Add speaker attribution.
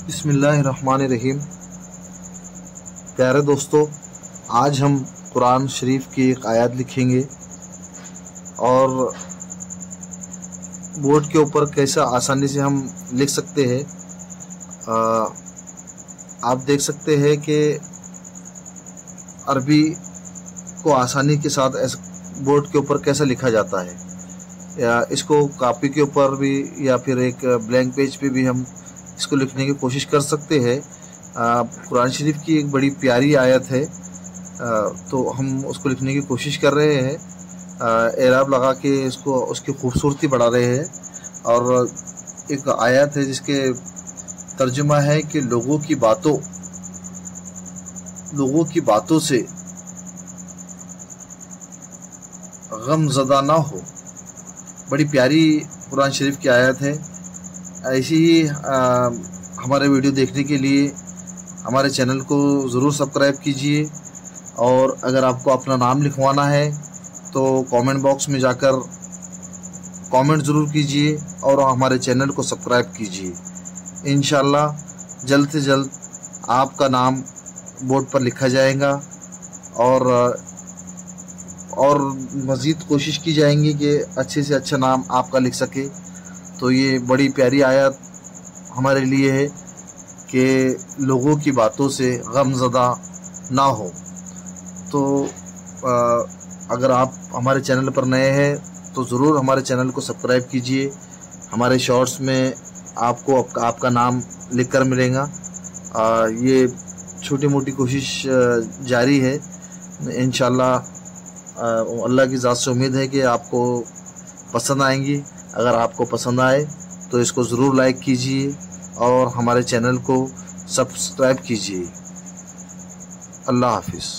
Speaker 1: बिस्मिल्लाहिर्रहमानिर्रहीम। प्यारे दोस्तों, आज हम कुरान शरीफ की एक आयत लिखेंगे और बोर्ड के ऊपर कैसा आसानी से हम लिख सकते हैं। आप देख सकते हैं कि अरबी को आसानी के साथ बोर्ड के ऊपर कैसा लिखा जाता है, या इसको कॉपी के ऊपर भी या फिर एक ब्लैंक पेज पे भी हम इसको लिखने की कोशिश कर सकते हैं। कुरान शरीफ की एक बड़ी प्यारी आयत है, तो हम उसको लिखने की कोशिश कर रहे हैं। एराब लगा के इसको उसकी खूबसूरती बढ़ा रहे हैं। और एक आयत है जिसके तर्जुमा है कि लोगों की बातों से गमज़दा ना हो। बड़ी प्यारी कुरान शरीफ की आयत है। ऐसी ही हमारे वीडियो देखने के लिए हमारे चैनल को ज़रूर सब्सक्राइब कीजिए, और अगर आपको अपना नाम लिखवाना है तो कमेंट बॉक्स में जाकर कमेंट ज़रूर कीजिए और हमारे चैनल को सब्सक्राइब कीजिए। इंशाअल्लाह जल्द से जल्द आपका नाम बोर्ड पर लिखा जाएगा और मज़ीद कोशिश की जाएंगी कि अच्छे से अच्छा नाम आपका लिख सके। तो ये बड़ी प्यारी आयत हमारे लिए है कि लोगों की बातों से गमज़दा ना हो। तो अगर आप हमारे चैनल पर नए हैं तो ज़रूर हमारे चैनल को सब्सक्राइब कीजिए। हमारे शॉर्ट्स में आपको आपका नाम लिखकर मिलेगा। ये छोटी मोटी कोशिश जारी है। इंशाअल्लाह अल्लाह की ज़ात से उम्मीद है कि आपको पसंद आएंगी। अगर आपको पसंद आए तो इसको ज़रूर लाइक कीजिए और हमारे चैनल को सब्सक्राइब कीजिए। अल्लाह हाफिज़।